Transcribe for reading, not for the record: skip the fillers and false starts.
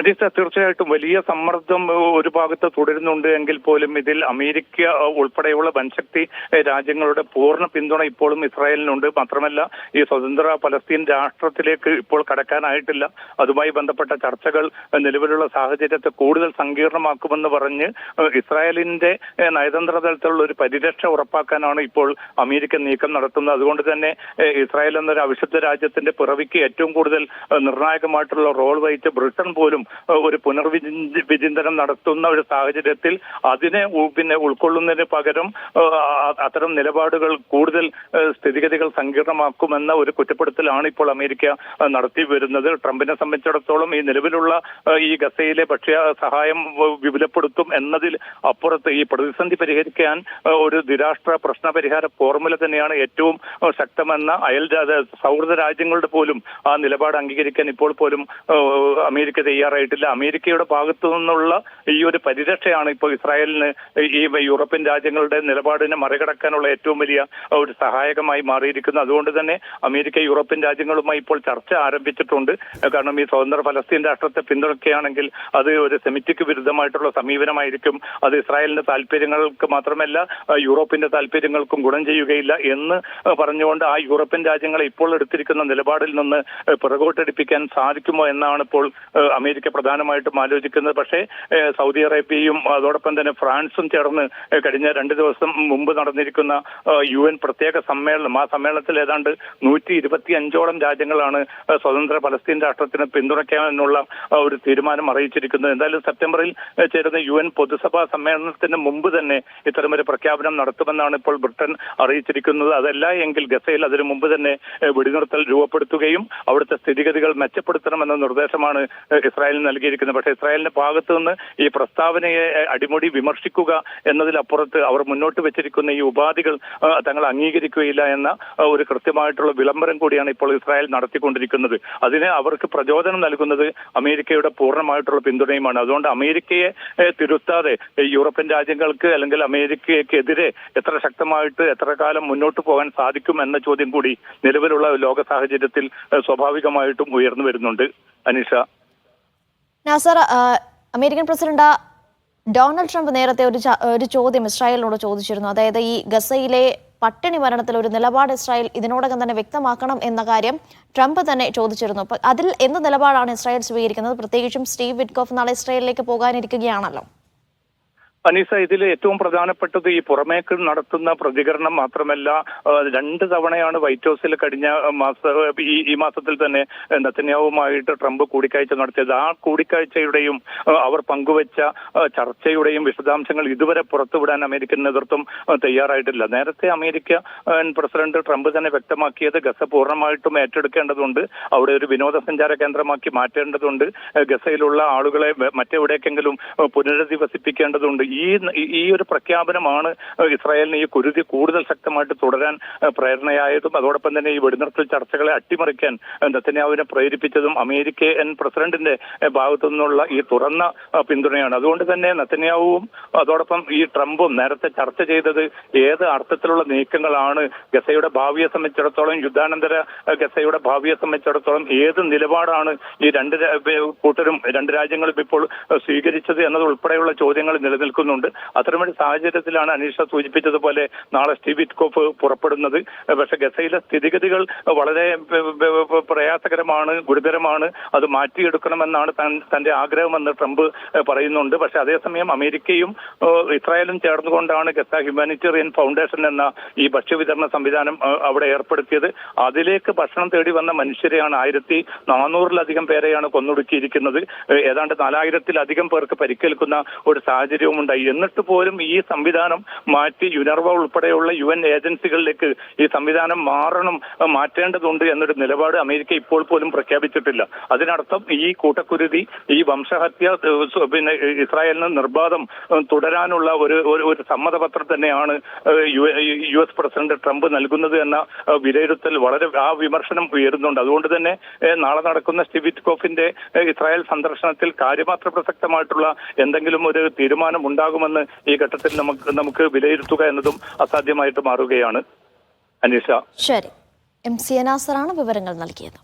തീർച്ചയായിട്ടും വലിയ സമ്മർദ്ദം ഒരു ഭാഗത്ത് തുടരുന്നുണ്ട് എങ്കിൽ പോലും ഇതിൽ അമേരിക്ക ഉൾപ്പെടെയുള്ള വൻശക്തി രാജ്യങ്ങളുടെ പൂർണ്ണ പിന്തുണ ഇപ്പോഴും ഇസ്രായേലിനുണ്ട്. മാത്രമല്ല ഈ സ്വതന്ത്ര പലസ്തീൻ രാഷ്ട്രത്തിലേക്ക് ഇപ്പോൾ കടക്കാനായിട്ടില്ല. അതുമായി ബന്ധപ്പെട്ട ചർച്ചകൾ നിലവിലുള്ള സാഹചര്യത്തെ കൂടുതൽ സങ്കീർണമാക്കുമെന്ന് പറഞ്ഞ് ഇസ്രായേലിന്റെ നയതന്ത്ര തലത്തിലുള്ള ഒരു പരിരക്ഷ ഉറപ്പാക്കാനാണ് ഇപ്പോൾ അമേരിക്ക നീക്കം നടത്തുന്നത്. അതുകൊണ്ട് തന്നെ ഇസ്രായേൽ എന്നൊരു അവിശുദ്ധ രാജ്യത്തിന്റെ പിറവിക്ക് ഏറ്റവും കൂടുതൽ നിർണായകമായിട്ടുള്ള റോൾ വഹിച്ച ബ്രിട്ടൻ പോലും ഒരു പുനർവിചിന്തനം നടത്തുന്ന ഒരു സാഹചര്യത്തിൽ അതിനെ ഉൾക്കൊള്ളുന്നതിന് പകരം അത്തരം നിലപാടുകൾ കൂടുതൽ സ്ഥിതിഗതികൾ സങ്കീർണമാക്കുമെന്ന ഒരു കുറ്റപ്പെടുത്തലാണ് ഇപ്പോൾ അമേരിക്ക നടത്തി വരുന്നത്. ട്രംപിനെ സംബന്ധിച്ചിടത്തോളം ഈ നിലവിലുള്ള ഈ ഗസയിലെ ഭക്ഷ്യ സഹായം വിപുലപ്പെടുത്തും എന്നതിൽ അപ്പുറത്ത് ഈ പ്രതിസന്ധി പരിഹരിക്കാൻ ഒരു ദ്വിരാഷ്ട്ര പ്രശ്ന പരിഹാര ഫോർമുല തന്നെയാണ് ഏറ്റവും ശക്തമെന്ന സൗഹൃദ രാജ്യങ്ങളുടെ പോലും ആ നിലപാട് അംഗീകരിക്കാൻ ഇപ്പോൾ പോലും അമേരിക്ക തയ്യാറായിട്ടില്ല. അമേരിക്കയുടെ ഭാഗത്തു നിന്നുള്ള ഈ ഒരു പരിരക്ഷയാണ് ഇപ്പോൾ ഇസ്രായേലിന് ഈ യൂറോപ്യൻ രാജ്യങ്ങളുടെ നിലപാടിനെ മറികടക്കാനുള്ള ഏറ്റവും വലിയ ഒരു സഹായകമായി മാറിയിരിക്കുന്നു. അതുകൊണ്ട് തന്നെ അമേരിക്ക യൂറോപ്യൻ രാജ്യങ്ങളുമായി ഇപ്പോൾ ചർച്ച ആരംഭിച്ചിട്ടുണ്ട്. കാരണം ഈ സ്വതന്ത്ര പലസ്തീൻ രാഷ്ട്രത്തെ പിന്തുണയ്ക്കുകയാണെങ്കിൽ അത് ഒരു സെമിറ്റിക് വിരുദ്ധമായിട്ടുള്ള സമീപനമായിരിക്കും. അത് ഇസ്രായേലിന്റെ താല്പര്യങ്ങൾക്ക് മാത്രമല്ല യൂറോപ്പിന്റെ താല്പര്യങ്ങൾക്കും ഗുണം ചെയ്യുകയില്ല എന്ന് പറഞ്ഞുകൊണ്ട് ആ യൂറോപ്യൻ രാജ്യങ്ങളെ ഇപ്പോൾ എടുത്തിരിക്കുന്ന നിലപാടിൽ നിന്ന് പിറകോട്ടടിപ്പിക്കാൻ സാധിക്കുമോ എന്നാണ് ഇപ്പോൾ അമേരിക്ക പ്രധാനമായിട്ടും ആലോചിക്കുന്നത്. പക്ഷേ സൗദി അറേബ്യയും അതോടൊപ്പം തന്നെ ഫ്രാൻസും ചേർന്ന് കഴിഞ്ഞ 2 ദിവസം മുമ്പ് നടന്നിരിക്കുന്ന UN പ്രത്യേക സമ്മേളനം, ആ സമ്മേളനത്തിൽ ഏതാണ്ട് 125ഓളം രാജ്യങ്ങളാണ് സ്വതന്ത്ര പലസ്തീൻ രാഷ്ട്രത്തിന് പിന്തുണയ്ക്കാനുള്ള ഒരു തീരുമാനം അറിയിച്ചിരിക്കുന്നത്. എന്തായാലും സെപ്റ്റംബറിൽ ചേരുന്ന UN പൊതുസഭാ സമ്മേളനത്തിന് മുമ്പ് തന്നെ ഇത്തരമൊരു പ്രഖ്യാപനം നടത്തുമെന്നാണ് ഇപ്പോൾ ബ്രിട്ടൻ അറിയിച്ചിരിക്കുന്നത്. അതല്ല എങ്കിൽ ഗസയിൽ അതിനു മുമ്പ് തന്നെ വെടിനിർത്തൽ രൂപപ്പെടുത്തുകയും അവിടുത്തെ സ്ഥിതിഗതികൾ മെച്ചപ്പെടുത്തണമെന്ന നിർദ്ദേശമാണ് ഇസ്രായേലിന് നൽകിയിരിക്കുന്നത്. പക്ഷേ ഇസ്രായേലിന്റെ ഭാഗത്തു നിന്ന് ഈ പ്രസ്താവനയെ അടിമുടി വിമർശിക്കുക എന്നതിലപ്പുറത്ത് അവർ മുന്നോട്ട് വെച്ചിരിക്കുന്ന ഈ ഉപാധികൾ തങ്ങൾ അംഗീകരിക്കുകയില്ല എന്ന ഒരു കൃത്യമായിട്ടുള്ള വിളംബരം കൂടിയാണ് ഇപ്പോൾ ഇസ്രായേൽ നടത്തിക്കൊണ്ടിരിക്കുന്നത്. അതിന് അവർക്ക് പ്രചോദനം നൽകുന്നത് അമേരിക്കയുടെ പൂർണ്ണമായിട്ടുള്ള പിന്തുണയുമാണ്. അതുകൊണ്ട് അമേരിക്കയെ തിരുത്താതെ യൂറോപ്യൻ രാജ്യങ്ങൾക്ക് അല്ലെങ്കിൽ അമേരിക്കയ്ക്കെതിരെ എത്ര ശക്തമായിട്ട് എത്ര കാലം മുന്നോട്ട് പോകാൻ സാധിക്കും എന്ന ചോദ്യം കൂടി നിലവിലുള്ള ലോക സാഹചര്യത്തിൽ സ്വാഭാവികമായിട്ടും ഉയർന്നു വരുന്നുണ്ട്. Aneesha. Nasar, American president Donald Trump നേരത്തെ ഒരു ചോദ്യം ഇസ്രായേലിനോട് ചോദിച്ചിരുന്നു. അതായത് ഈ ഗസയിലെ പട്ടിണി മരണത്തിൽ ഒരു നിലപാട് ഇസ്രായേൽ ഇതിനോടകം തന്നെ വ്യക്തമാക്കണം എന്ന കാര്യം ട്രംപ് തന്നെ ചോദിച്ചിരുന്നു. അതിൽ എന്ത് നിലപാടാണ് ഇസ്രായേൽ സ്വീകരിക്കുന്നത്? പ്രത്യേകിച്ചും സ്റ്റീവ് വിറ്റ്കോഫ് നാളെ ഇസ്രായേലിലേക്ക് പോകാനിരിക്കുകയാണല്ലോ. അനീസ, ഇതിൽ ഏറ്റവും പ്രധാനപ്പെട്ടത് ഈ പുറമേക്ക് നടത്തുന്ന പ്രതികരണം മാത്രമല്ല. 2 തവണയാണ് വൈറ്റ് ഹൗസിൽ കഴിഞ്ഞ ഈ മാസത്തിൽ തന്നെ നെതന്യാഹുവുമായിട്ട് ട്രംപ് കൂടിക്കാഴ്ച നടത്തിയത്. ആ കൂടിക്കാഴ്ചയുടെയും അവർ പങ്കുവച്ച ചർച്ചയുടെയും വിശദാംശങ്ങൾ ഇതുവരെ പുറത്തുവിടാൻ അമേരിക്കൻ നേതൃത്വം തയ്യാറായിട്ടില്ല. നേരത്തെ അമേരിക്ക പ്രസിഡന്റ് ട്രംപ് തന്നെ വ്യക്തമാക്കിയത് ഗസ പൂർണ്ണമായിട്ടും ഏറ്റെടുക്കേണ്ടതുണ്ട്, അവിടെ ഒരു വിനോദസഞ്ചാര കേന്ദ്രമാക്കി മാറ്റേണ്ടതുണ്ട്, ഗസയിലുള്ള ആളുകളെ മറ്റെവിടേക്കെങ്കിലും പുനരധിവസിപ്പിക്കേണ്ടതുണ്ട്. ഈ ഒരു പ്രഖ്യാപനമാണ് ഇസ്രായേലിന് ഈ കുരുതി കൂടുതൽ ശക്തമായിട്ട് തുടരാൻ പ്രേരണയായതും അതോടൊപ്പം തന്നെ ഈ വെടിനിർത്തൽ ചർച്ചകളെ അട്ടിമറിക്കാൻ നെതന്യാഹുവിനെ പ്രേരിപ്പിച്ചതും അമേരിക്കൻ പ്രസിഡന്റിന്റെ ഭാഗത്തു നിന്നുള്ള ഈ തുറന്ന പിന്തുണയാണ്. അതുകൊണ്ട് തന്നെ നെതന്യാഹുവും അതോടൊപ്പം ഈ ട്രംപും നേരത്തെ ചർച്ച ചെയ്തത് ഏത് അർത്ഥത്തിലുള്ള നീക്കങ്ങളാണ് ഗസയുടെ ഭാവിയെ സംബന്ധിച്ചിടത്തോളം, യുദ്ധാനന്തര ഗസയുടെ ഭാവിയെ സംബന്ധിച്ചിടത്തോളം ഏത് നിലപാടാണ് ഈ 2 രാജ്യങ്ങളും ഇപ്പോൾ സ്വീകരിച്ചത് എന്നതുൾപ്പെടെയുള്ള ചോദ്യങ്ങൾ നിലനിൽക്കുന്നുണ്ട്. അത്തരമൊരു സാഹചര്യത്തിലാണ് അനീഷ സൂചിപ്പിച്ചതുപോലെ നാളെ സ്റ്റീവ് വിറ്റ്കോഫ് പുറപ്പെടുന്നത്. പക്ഷെ ഗസയിലെ സ്ഥിതിഗതികൾ വളരെ പ്രയാസകരമാണ്, ഗുരുതരമാണ്, അത് മാറ്റിയെടുക്കണമെന്നാണ് തന്റെ ആഗ്രഹമെന്ന് ട്രംപ് പറയുന്നുണ്ട്. പക്ഷെ അതേസമയം അമേരിക്കയും ഇസ്രായേലും ചേർന്നുകൊണ്ടാണ് ഗസ ഹ്യൂമാനിറ്റേറിയൻ ഫൗണ്ടേഷൻ എന്ന ഈ ഭക്ഷ്യവിതരണ സംവിധാനം അവിടെ ഏർപ്പെടുത്തിയത്. അതിലേക്ക് ഭക്ഷണം തേടി വന്ന മനുഷ്യരെയാണ് 1400-ലധികം പേരെയാണ് കൊന്നൊടുക്കിയിരിക്കുന്നത്. ഏതാണ്ട് 4000-ലധികം പേർക്ക് പരിക്കേൽക്കുന്ന ഒരു സാഹചര്യവും ഉണ്ടായി. എന്നിട്ട് പോലും ഈ സംവിധാനം മാറ്റി യുനർവ ഉൾപ്പെടെയുള്ള UN ഏജൻസികളിലേക്ക് ഈ സംവിധാനം മാറ്റേണ്ടതുണ്ട് എന്നൊരു നിലപാട് അമേരിക്ക ഇപ്പോൾ പോലും പ്രഖ്യാപിച്ചിട്ടില്ല. അതിനർത്ഥം ഈ കൂട്ടക്കുരുതി, ഈ വംശഹത്യ ഇസ്രായേലിന് നിർബാധം തുടരാനുള്ള ഒരു സമ്മതപത്രം തന്നെയാണ് US പ്രസിഡന്റ് ട്രംപ് നൽകുന്നത് എന്ന വിലയിരുത്തൽ ആ വിമർശനം ഉയരുന്നുണ്ട്. അതുകൊണ്ട് തന്നെ നാളെ നടക്കുന്ന സ്റ്റീവ് വിറ്റ്കോഫിന്റെ ഇസ്രായേൽ സന്ദർശനത്തിൽ കാര്യമാത്ര പ്രസക്തമായിട്ടുള്ള എന്തെങ്കിലും ഒരു തീരുമാനം ഉണ്ടാകുമെന്ന് ഈ ഘട്ടത്തിൽ നമുക്ക് വിലയിരുത്തുക എന്നതും അസാധ്യമായിട്ട് മാറുകയാണ്. അനീഷ. ശരി, MC നാസറാണ് വിവരങ്ങൾ നൽകിയത്.